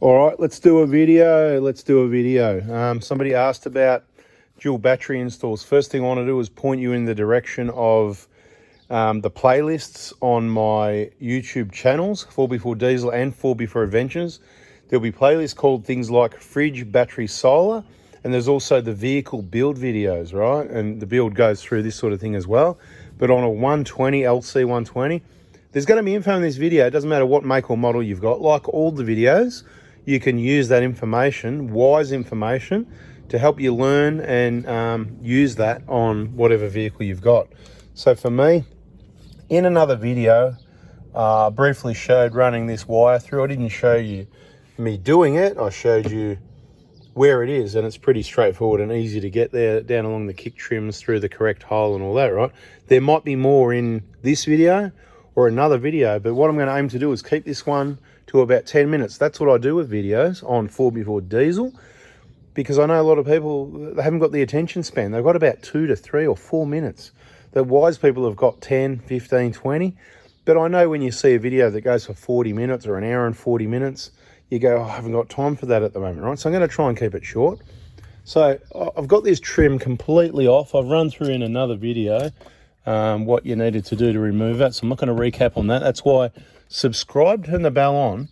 All right, let's do a video. Somebody asked about dual battery installs. First thing I want to do is point you in the direction of the playlists on my YouTube channels, 4x4 Diesel and 4x4 Adventures. There'll be playlists called things like fridge, battery, solar, and there's also the vehicle build videos, right? And the build goes through this sort of thing as well. But on a 120, LC 120, there's going to be info in this video. It doesn't matter what make or model you've got. Like all the videos, you can use that information, wise information, to help you learn and use that on whatever vehicle you've got. So for me, in another video, I briefly showed running this wire through. I didn't show you me doing it. I showed you where it is, and it's pretty straightforward and easy to get there, down along the kick trims, through the correct hole and all that, right? There might be more in this video or another video, but what I'm going to aim to do is keep this one to about 10 minutes. That's what I do with videos on 4x4 Diesel, because I know a lot of people, they haven't got the attention span. They've got about 2 to 3 or 4 minutes. The wise people have got 10, 15, 20. But I know when you see a video that goes for 40 minutes or an hour and 40 minutes, you go, oh, I haven't got time for that at the moment, right? So I'm going to try and keep it short. So I've got this trim completely off. I've run through in another video what you needed to do to remove it. So I'm not going to recap on that. That's why subscribe, turn the bell on,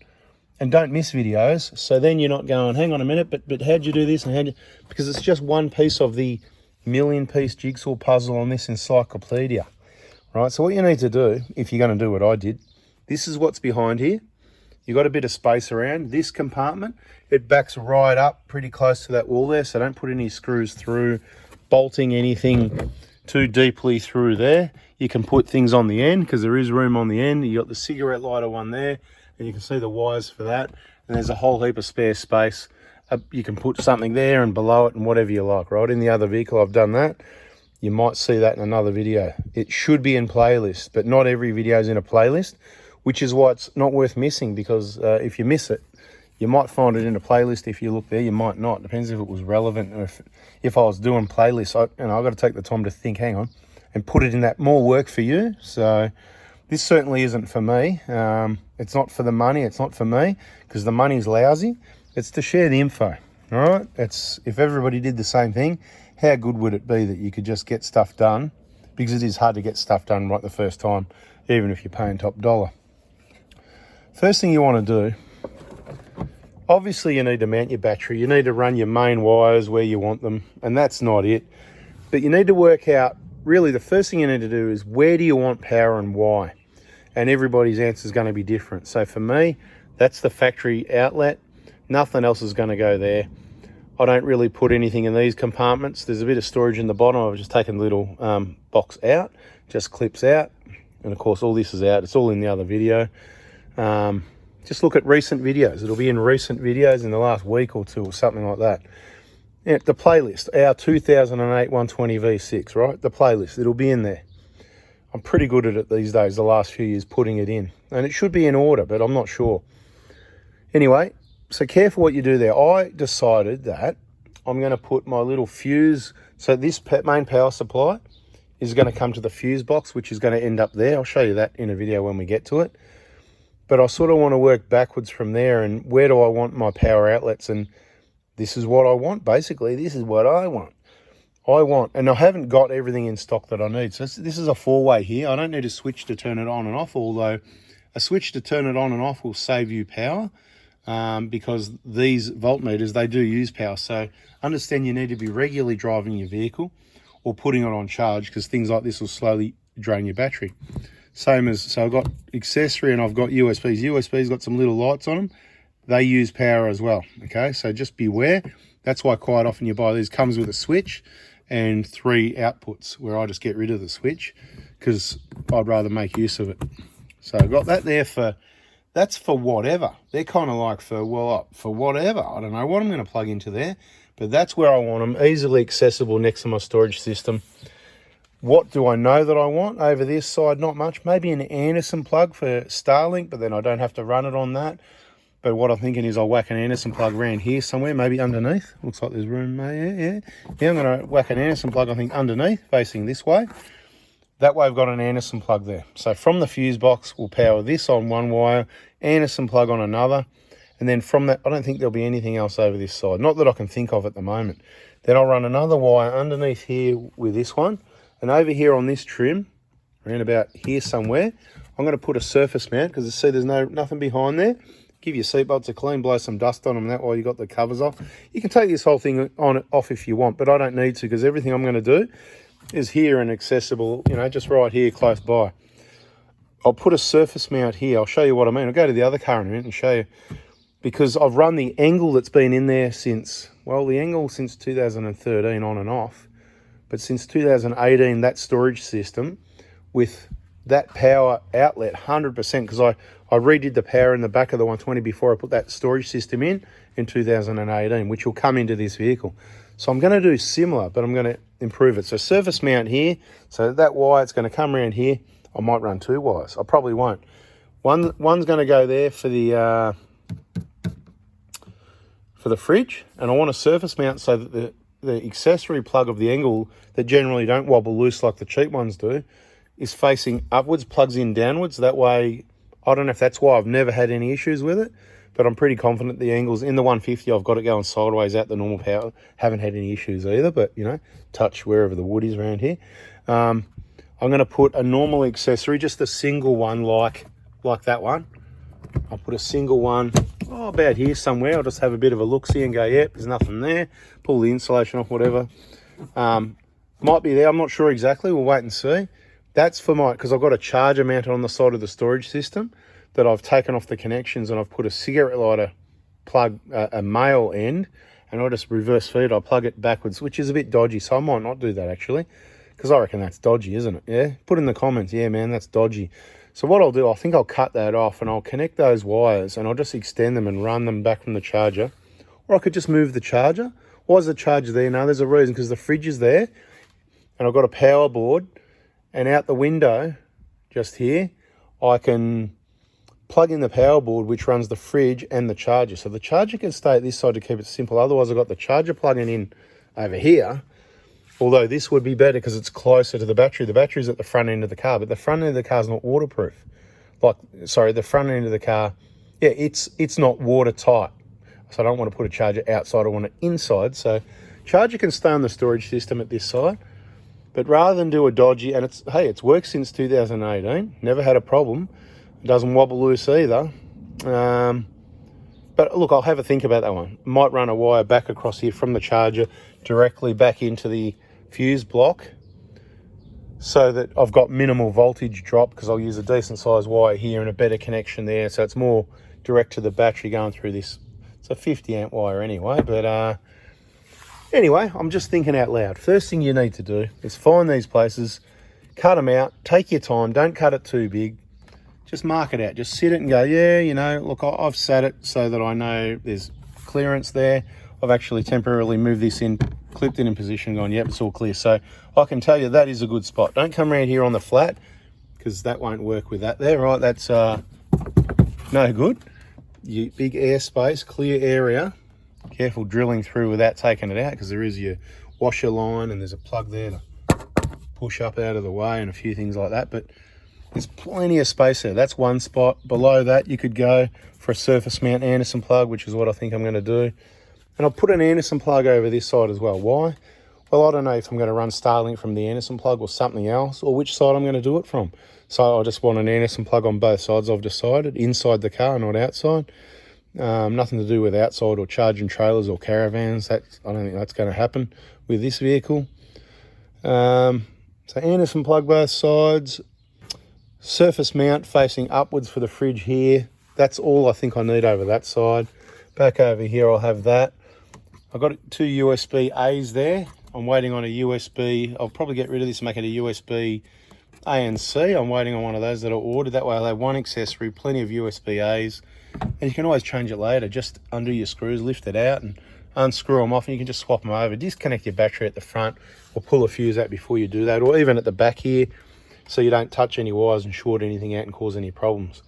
and don't miss videos. So then you're not going, hang on a minute, but how'd you do this? And because it's just one piece of the million-piece jigsaw puzzle on this encyclopedia, right? So what you need to do, if you're going to do what I did, this is what's behind here. You've got a bit of space around this compartment. It backs right up pretty close to that wall there, so don't put any screws through, bolting anything too deeply through there. You can put things on the end because there is room on the end. You got the cigarette lighter one there, and you can see the wires for that. And there's a whole heap of spare space. You can put something there and below it and whatever you like, right? In the other vehicle, I've done that. You might see that in another video. It should be in playlist, but not every video is in a playlist, which is why it's not worth missing, because if you miss it, you might find it in a playlist. If you look there, you might not. Depends if it was relevant. Or if I was doing playlists, I've got to take the time to think, hang on, and put it in that more work for you. So this certainly isn't for me. It's not for the money. It's not for me, because the money's lousy. It's to share the info, all right? If everybody did the same thing, how good would it be that you could just get stuff done? Because it is hard to get stuff done right the first time, even if you're paying top dollar. First thing you want to do, obviously you need to mount your battery. You need to run your main wires where you want them, and that's not it. But you need to work out, really the first thing you need to do is, where do you want power and why? And everybody's answer is going to be different. So for me, that's the factory outlet. Nothing else is going to go there. I don't really put anything in these compartments. There's a bit of storage in the bottom. I've just taken the little box out, just clips out. And of course, all this is out. It's all in the other video. Just look at recent videos. It'll be in recent videos in the last week or two or something like that. Yeah, the playlist, our 2008 120 V6, right? The playlist, it'll be in there. I'm pretty good at it these days, the last few years, putting it in. And it should be in order, but I'm not sure. Anyway, so careful what you do there. I decided that I'm going to put my little fuse. So this main power supply is going to come to the fuse box, which is going to end up there. I'll show you that in a video when we get to it. But I sort of want to work backwards from there, and where do I want my power outlets? And this is what I want, basically. This is what I want. And I haven't got everything in stock that I need. So this is a 4-way here. I don't need a switch to turn it on and off, although a switch to turn it on and off will save you power, because these voltmeters, they do use power. So understand you need to be regularly driving your vehicle or putting it on charge, because things like this will slowly drain your battery. So I've got accessory and I've got USBs. USB's got some little lights on them. They use power as well, okay? So just beware. That's why quite often you buy these, comes with a switch and 3 outputs, where I just get rid of the switch because I'd rather make use of it. So I've got that there that's for whatever. They're kind of like for whatever. I don't know what I'm going to plug into there, but that's where I want them, easily accessible next to my storage system. What do I know that I want over this side? Not much. Maybe an Anderson plug for Starlink, but then I don't have to run it on that. But what I'm thinking is I'll whack an Anderson plug around here somewhere, maybe underneath. Looks like there's room. Yeah, I'm going to whack an Anderson plug, I think, underneath, facing this way. That way I've got an Anderson plug there. So from the fuse box, we'll power this on one wire, Anderson plug on another, And then from that, I don't think there'll be anything else over this side. Not that I can think of at the moment. Then I'll run another wire underneath here with this one. And over here on this trim, around about here somewhere, I'm going to put a surface mount because see there's nothing behind there. Give your seatbelts a clean, blow some dust on them that while you got the covers off. You can take this whole thing off if you want, but I don't need to because everything I'm going to do is here and accessible, you know, just right here close by. I'll put a surface mount here. I'll show you what I mean. I'll go to the other car in a minute and show you, because I've run the angle that's been in there since, well, the angle since 2013 on and off, but since 2018, that storage system with that power outlet 100%, because I redid the power in the back of the 120 before I put that storage system in 2018, which will come into this vehicle. So I'm going to do similar, but I'm going to improve it. So surface mount here, so that wire, it's going to come around here. I might run 2 wires. I probably won't. One's going to go there for the fridge, and I want a surface mount so that the accessory plug of the angle that generally don't wobble loose like the cheap ones do is facing upwards, plugs in downwards. That way, I don't know if that's why I've never had any issues with it, but I'm pretty confident the angles in the 150, I've got it going sideways at the normal power. Haven't had any issues either, but you know, touch wherever the wood is around here. I'm going to put a normal accessory, just a single one like that one. I'll put a single one, about here somewhere. I'll just have a bit of a look-see and go, yep, there's nothing there. Pull the insulation off, whatever. Might be there, I'm not sure exactly. We'll wait and see. That's for because I've got a charger mounted on the side of the storage system that I've taken off the connections, and I've put a cigarette lighter plug, a male end, and I'll just reverse feed. I'll plug it backwards, which is a bit dodgy, so I might not do that actually, because I reckon that's dodgy, isn't it? Yeah, put in the comments, yeah man, that's dodgy. So what I'll do, I think I'll cut that off and I'll connect those wires and I'll just extend them and run them back from the charger. Or I could just move the charger. Why is the charger there? No, there's a reason, because the fridge is there and I've got a power board, and out the window just here I can plug in the power board which runs the fridge and the charger. So the charger can stay at this side to keep it simple. Otherwise I've got the charger plugging in over here. Although this would be better because it's closer to the battery. The battery's at the front end of the car, but the front end of the car is not waterproof. The front end of the car, yeah, it's not watertight. So I don't want to put a charger outside, I want it inside. So charger can stay on the storage system at this side. But rather than do a dodgy, and it's worked since 2018, never had a problem. It doesn't wobble loose either. But look, I'll have a think about that one. Might run a wire back across here from the charger directly back into the fuse block so that I've got minimal voltage drop, because I'll use a decent sized wire here and a better connection there. So it's more direct to the battery going through this. It's a 50 amp wire anyway, but anyway, I'm just thinking out loud. First thing you need to do is find these places, cut them out, take your time, don't cut it too big. Just mark it out, just sit it and go, yeah, you know, look, I've sat it so that I know there's clearance there. I've actually temporarily moved this in, clipped it in position, gone, yep, it's all clear. So I can tell you that is a good spot. Don't come around here on the flat, because that won't work with that there, right? That's no good. You big airspace, clear area. Careful drilling through without taking it out, because there is your washer line and there's a plug there to push up out of the way and a few things like that. But there's plenty of space there. That's one spot. Below that, you could go for a surface mount Anderson plug, which is what I think I'm going to do. And I'll put an Anderson plug over this side as well. Why? Well, I don't know if I'm going to run Starlink from the Anderson plug or something else, or which side I'm going to do it from. So I just want an Anderson plug on both sides, I've decided, inside the car, not outside. Nothing to do with outside or charging trailers or caravans. I don't think that's going to happen with this vehicle. So Anderson plug both sides. Surface mount facing upwards for the fridge here. That's all I think I need over that side. Back over here I'll have that. I've got 2 USB-A's there. I'm waiting on a USB. I'll probably get rid of this and make it a USB A and C. I'm waiting on one of those that I ordered. That way I'll have one accessory, plenty of USB-A's. And you can always change it later. Just undo your screws, lift it out and unscrew them off, and you can just swap them over. Disconnect your battery at the front or pull a fuse out before you do that, or even at the back here, so you don't touch any wires and short anything out and cause any problems.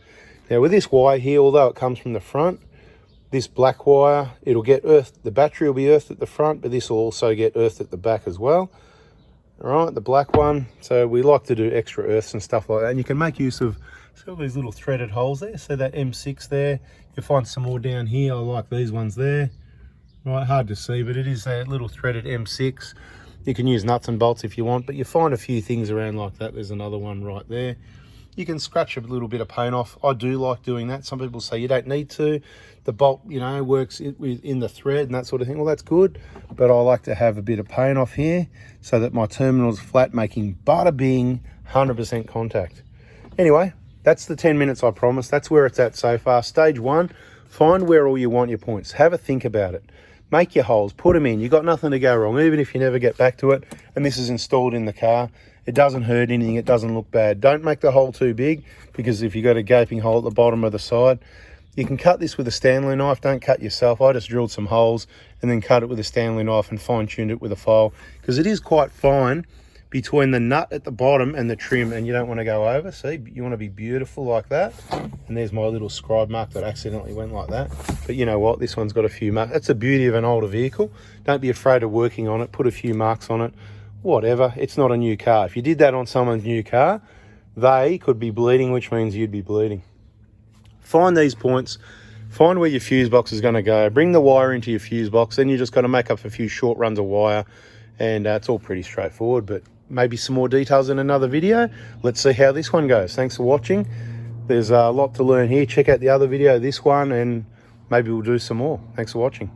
Now with this wire here, although it comes from the front, this black wire, it'll get earthed. The battery will be earthed at the front, but this will also get earthed at the back as well. All right, the black one. So we like to do extra earths and stuff like that. And you can make use of See all these little threaded holes there? See that M6 there? You'll find some more down here. I like these ones there. Right, hard to see, but it is that little threaded M6. You can use nuts and bolts if you want, but you find a few things around like that. There's another one right there. You can scratch a little bit of paint off. I do like doing that. Some people say you don't need to. The bolt, you know, works in the thread and that sort of thing. Well, that's good, but I like to have a bit of paint off here so that my terminal's flat, making bada bing, 100% contact. Anyway, that's the 10 minutes I promised. That's where it's at so far. Stage 1, find where all you want your points. Have a think about it. Make your holes, put them in. You've got nothing to go wrong, even if you never get back to it. And this is installed in the car. It doesn't hurt anything. It doesn't look bad. Don't make the hole too big, because if you've got a gaping hole at the bottom of the side, you can cut this with a Stanley knife. Don't cut yourself. I just drilled some holes and then cut it with a Stanley knife and fine-tuned it with a file, because it is quite fine between the nut at the bottom and the trim, and you don't want to go over. See, you want to be beautiful like that. And there's my little scribe mark that accidentally went like that. But you know what? This one's got a few marks. That's the beauty of an older vehicle. Don't be afraid of working on it. Put a few marks on it. Whatever. It's not a new car. If you did that on someone's new car, they could be bleeding, which means you'd be bleeding. Find these points. Find where your fuse box is going to go. Bring the wire into your fuse box. Then you just got to make up a few short runs of wire, and it's all pretty straightforward. But maybe some more details in another video. Let's see how this one goes. Thanks for watching. There's a lot to learn here. Check out the other video, this one, and maybe we'll do some more. Thanks for watching.